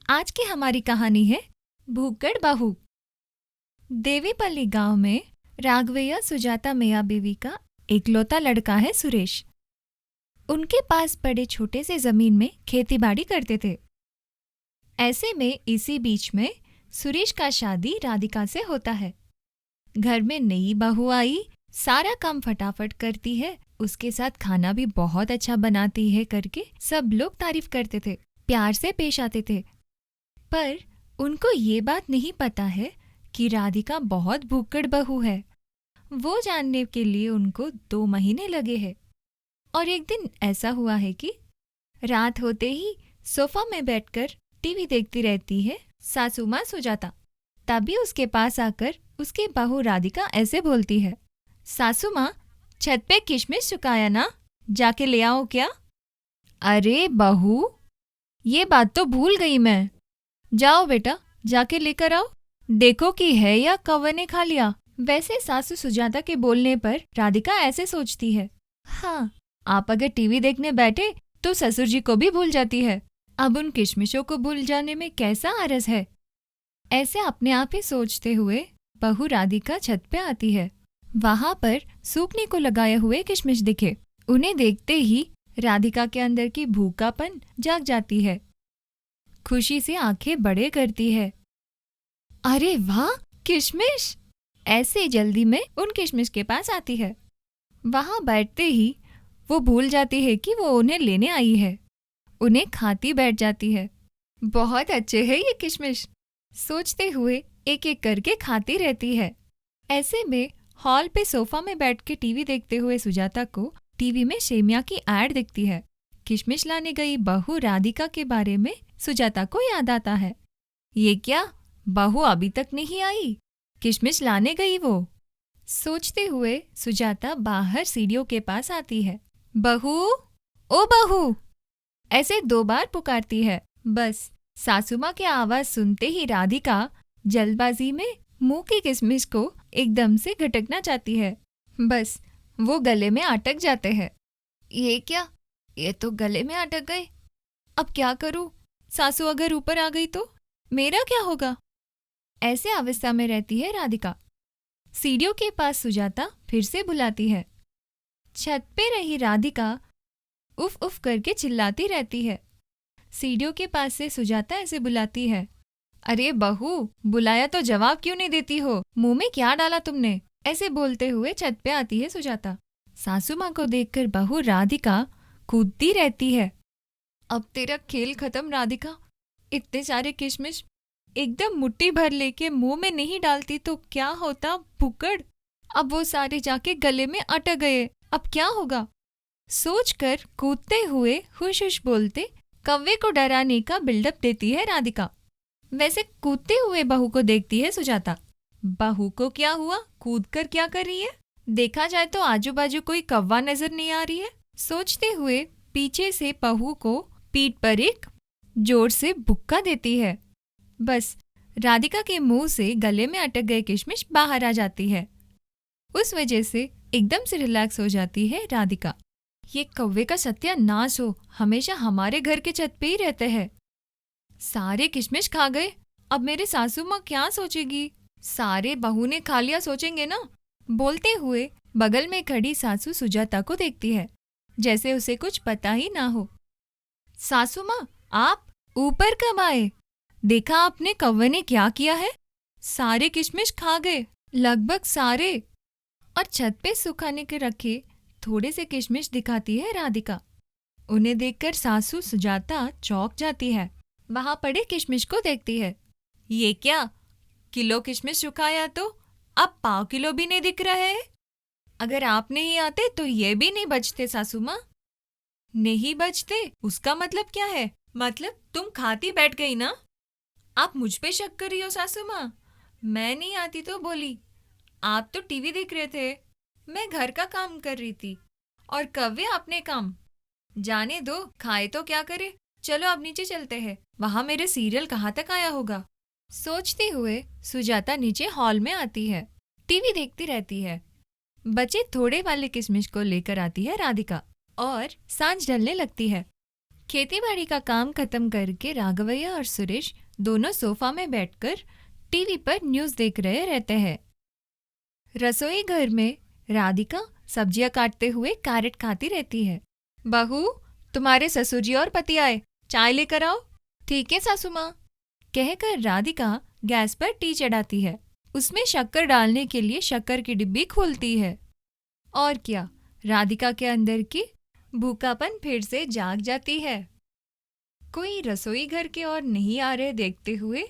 आज की हमारी कहानी है भूकड़ बहू। देवीपल्ली गांव में राघवैया सुजाता मियाँ बीवी का इकलौता लड़का है सुरेश। उनके पास बड़े छोटे से जमीन में खेतीबाड़ी करते थे। ऐसे में इसी बीच में सुरेश का शादी राधिका से होता है। घर में नई बहू आई, सारा काम फटाफट करती है, उसके साथ खाना भी बहुत अच्छा बनाती है करके सब लोग तारीफ करते थे, प्यार से पेश आते थे। पर उनको ये बात नहीं पता है कि राधिका बहुत भूकड़ बहू है। वो जानने के लिए उनको 2 महीने लगे हैं। और एक दिन ऐसा हुआ है कि रात होते ही सोफा में बैठकर टीवी देखती रहती है सासू माँ सुजाता। तभी उसके पास आकर उसकी बहू राधिका ऐसे बोलती है, सासू माँ, छत पे किशमिश सुखाया ना, जाके ले आओ क्या? अरे बहू, ये बात तो भूल गई मैं। जाओ बेटा, जाके लेकर आओ, देखो कि है या कौवे ने खा लिया। वैसे सासू सुजाता के बोलने पर राधिका ऐसे सोचती है, हाँ, आप अगर टीवी देखने बैठे तो ससुर जी को भी भूल जाती है। अब उन किशमिशों को भूल जाने में कैसा आरस है। ऐसे अपने आप ही सोचते हुए बहू राधिका छत पे आती है। वहां पर सूखने को लगाए हुए किशमिश दिखे। उन्हें देखते ही राधिका के अंदर की भूखापन जाग जाती है। खुशी से आंखें बड़े करती है। अरे वाह, किशमिश! ऐसे जल्दी में उन किशमिश के पास आती है। वहां बैठते ही वो भूल जाती है कि वो उन्हें लेने आई है। उन्हें खाती बैठ जाती है। बहुत अच्छे हैं ये किशमिश, सोचते हुए एक एक करके खाती रहती है। ऐसे में हॉल पे सोफा में बैठ के टीवी देखते हुए सुजाता को टीवी में सेमिया की एड दिखती है। किशमिश लाने गई बहू राधिका के बारे में सुजाता को याद आता है। ये क्या, बहू अभी तक नहीं आई, किशमिश लाने गई वो। सोचते हुए सुजाता बाहर सीढ़ियों के पास आती है। बहू, ओ बहू, ऐसे 2 बार पुकारती है। बस सासू माँ की आवाज सुनते ही राधिका जल्दबाजी में मुंह की किशमिश को एकदम से घटकना चाहती है। बस वो गले में अटक जाते हैं। ये क्या, ये तो गले में अटक गए। अब क्या करूं? सासू अगर ऊपर आ गई तो मेरा क्या होगा? ऐसे अवस्था में रहती है राधिका। सीढ़ियों के पास सुजाता फिर से बुलाती है। छत पे रही राधिका उफ उफ करके चिल्लाती रहती है। सीढ़ियों के पास से सुजाता ऐसे बुलाती है, अरे बहू, बुलाया तो जवाब क्यों नहीं देती हो? मुंह में क्या डाला तुमने? ऐसे बोलते हुए छत पे आती है सुजाता। सासू माँ को देखकर बहू राधिका कूदती रहती है। अब तेरा खेल खत्म राधिका। इतने सारे किशमिश एकदम मुट्ठी भर लेके मुंह में नहीं डालती तो क्या होता भूकड़। अब वो सारे जाके गले में अटक गए, अब क्या होगा? सोचकर कूदते हुए हुश हुश बोलते कौवे को डराने का बिल्डअप देती है राधिका। वैसे कूदते हुए बहू को देखती है सुजाता। बहू को क्या हुआ, कूदकर क्या कर रही है? देखा जाए तो आजू बाजू कोई कौवा नजर नहीं आ रही है। सोचते हुए पीछे से बहू को पीठ पर एक जोर से बुक्का देती है। बस राधिका के मुंह से गले में अटक गए किशमिश बाहर आ जाती है। उस वजह से एकदम से रिलैक्स हो जाती है राधिका। ये कौवे का सत्यानाश हो, हमेशा हमारे घर के छत पे ही रहते हैं। सारे किशमिश खा गए, अब मेरे सासू माँ क्या सोचेगी? सारे बहू ने खा लिया सोचेंगे ना। बोलते हुए बगल में खड़ी सासू सुजाता को देखती है, जैसे उसे कुछ पता ही ना हो। सासू माँ, आप ऊपर कब आए? देखा आपने कौवे ने क्या किया है? सारे किशमिश खा गए, लगभग सारे। और छत पे सुखाने के रखे थोड़े से किशमिश दिखाती है राधिका। उन्हें देखकर सासू सुजाता चौंक जाती है। वहां पड़े किशमिश को देखती है। ये क्या, किलो किशमिश सुखाया तो अब पाव किलो भी नहीं दिख रहे हैं। अगर आप नहीं आते तो ये भी नहीं बचते सासू माँ। नहीं बचते उसका मतलब क्या है? मतलब तुम खाती बैठ गई ना? आप मुझ पे शक कर रही हो सासू माँ? मैं नहीं आती तो बोली, आप तो टीवी देख रहे थे, मैं घर का काम कर रही थी, और कौवे अपने काम। जाने दो, खाए तो क्या करे। चलो अब नीचे चलते हैं, वहां मेरे सीरियल कहाँ तक आया होगा। सोचते हुए सुजाता नीचे हॉल में आती है। टीवी देखती रहती है। बचे थोड़े वाले किशमिश को लेकर आती है राधिका और सांझ ढलने लगती है। खेतीबाड़ी का काम खत्म करके राघवैया और सुरेश दोनों सोफा में बैठकर टीवी पर न्यूज़ देख रहे रहते हैं। रसोई घर में राधिका सब्जियां काटते हुए कैरेट खाती रहती है। बहू, तुम्हारे ससुर जी और पति आए, चाय लेकर आओ। ठीक है सासू माँ, कहकर राधिका गैस पर टी चढ़ाती है। उसमें शक्कर डालने के लिए शक्कर की डिब्बी खोलती है। और क्या, राधिका के अंदर की भूखापन फिर से जाग जाती है। कोई रसोई घर के और नहीं आ रहे देखते हुए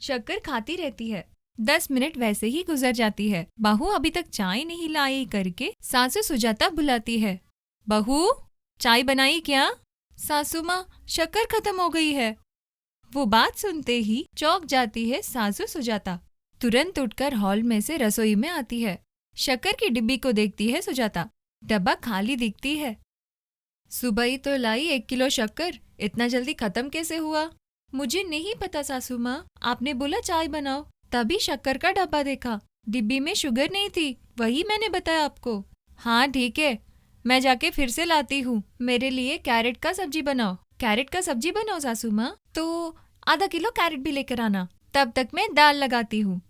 शक्कर खाती रहती है। 10 मिनट वैसे ही गुजर जाती है। बहू अभी तक चाय नहीं लाई करके सासू सुजाता बुलाती है। बहू, चाय बनाई क्या? सासू माँ, शक्कर खत्म हो गई है। वो बात सुनते ही चौंक जाती है सासू सुजाता। तुरंत उठकर हॉल में से रसोई में आती है। शक्कर की डिब्बी को देखती है सुजाता। डब्बा खाली दिखती है। सुबह ही तो लाई 1 किलो शक्कर, इतना जल्दी खत्म कैसे हुआ? मुझे नहीं पता सासू माँ, आपने बोला चाय बनाओ, तभी शक्कर का डब्बा देखा। डिब्बी में शुगर नहीं थी, वही मैंने बताया आपको। हाँ ठीक है, मैं जाके फिर से लाती हूँ। मेरे लिए कैरेट का सब्जी बनाओ। कैरेट का सब्जी बनाओ सासू माँ? तो आधा किलो कैरेट भी लेकर आना, तब तक मैं दाल लगाती हूँ।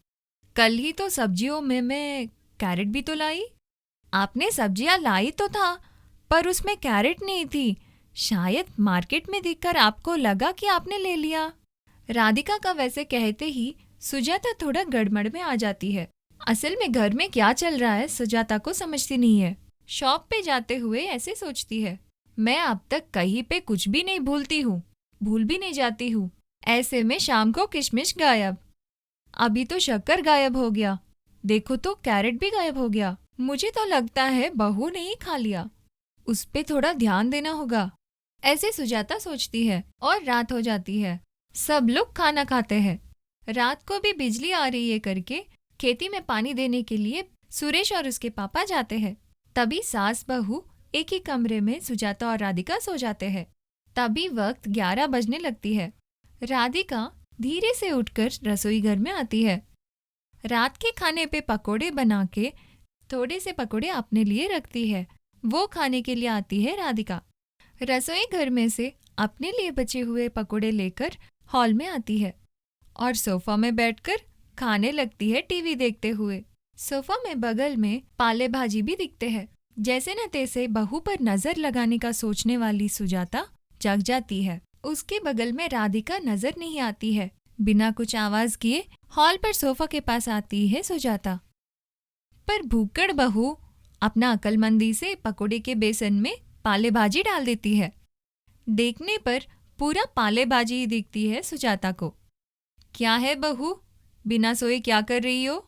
कल ही तो सब्जियों में मैं कैरेट भी तो लाई। आपने सब्जियाँ लाई तो था, पर उसमें कैरेट नहीं थी। शायद मार्केट में देखकर आपको लगा कि आपने ले लिया। राधिका का वैसे कहते ही सुजाता थोड़ा गड़बड़ में आ जाती है। असल में घर में क्या चल रहा है सुजाता को समझती नहीं है। शॉप पे जाते हुए ऐसे सोचती है, मैं अब तक कहीं पे कुछ भी नहीं भूलती हूँ, भूल भी नहीं जाती हूँ। ऐसे में शाम को किशमिश गायब, अभी तो शक्कर गायब हो गया, देखो तो कैरेट भी गायब हो गया। मुझे तो लगता है बहू ने ही खा लिया, उस पे थोड़ा ध्यान देना होगा। ऐसे सुजाता सोचती है और रात हो जाती है। सब लोग खाना खाते हैं। रात को भी बिजली आ रही है करके खेती में पानी देने के लिए सुरेश और उसके पापा जाते हैं। तभी सास बहू एक ही कमरे में सुजाता और राधिका सो जाते हैं। तभी वक्त 11 बजने लगती है। राधिका धीरे से उठकर रसोई घर में आती है। रात के खाने पे पकोड़े बना के थोड़े से पकोड़े अपने लिए रखती है। वो खाने के लिए आती है राधिका। रसोई घर में से अपने लिए बचे हुए पकोड़े लेकर हॉल में आती है और सोफा में बैठकर खाने लगती है टीवी देखते हुए। सोफा में बगल में पाले भाजी भी दिखते हैं। जैसे न तैसे बहू पर नजर लगाने का सोचने वाली सुजाता जग जाती है। उसके बगल में राधिका नजर नहीं आती है। बिना कुछ आवाज किए हॉल पर सोफा के पास आती है सुजाता। पर भूकड़ बहू अपना अक्लमंदी से पकोड़े के बेसन में पाले भाजी डाल देती है। देखने पर पूरा पाले भाजी ही दिखती है सुजाता को। क्या है बहू, बिना सोए क्या कर रही हो?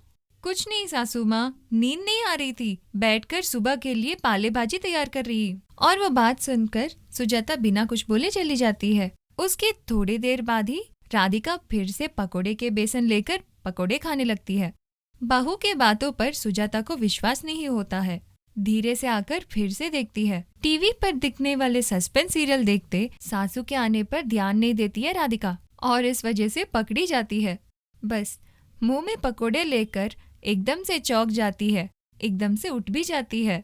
कुछ नहीं सासू माँ, नींद नहीं आ रही थी, बैठकर सुबह के लिए पाले भाजी तैयार कर रही। और वो बात सुनकर सुजाता बिना कुछ बोले चली जाती है। उसके थोड़ी देर बाद ही राधिका फिर से पकोड़े के बेसन लेकर पकोड़े खाने लगती है। बहू के बातों पर सुजाता को विश्वास नहीं होता है। धीरे से आकर फिर से देखती है। टीवी पर दिखने वाले सस्पेंस सीरियल देखते सासू के आने पर ध्यान नहीं देती है राधिका और इस वजह से पकड़ी जाती है। बस मुंह में पकोड़े लेकर एकदम से चौंक जाती है, एकदम से उठ भी जाती है।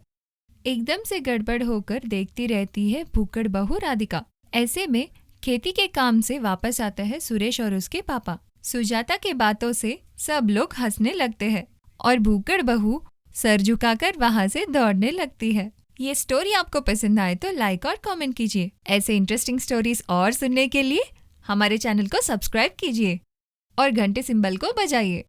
एकदम से गड़बड़ होकर देखती रहती है भूकड़ बहू राधिका। ऐसे में खेती के काम से वापस आते हैं सुरेश और उसके पापा। सुजाता के बातों से सब लोग हंसने लगते हैं और भूकड़ बहू सर झुकाकर वहां से दौड़ने लगती है। ये स्टोरी आपको पसंद आए तो लाइक और कमेंट कीजिए। ऐसे इंटरेस्टिंग स्टोरीज और सुनने के लिए हमारे चैनल को सब्सक्राइब कीजिए और घंटे सिंबल को बजाइए।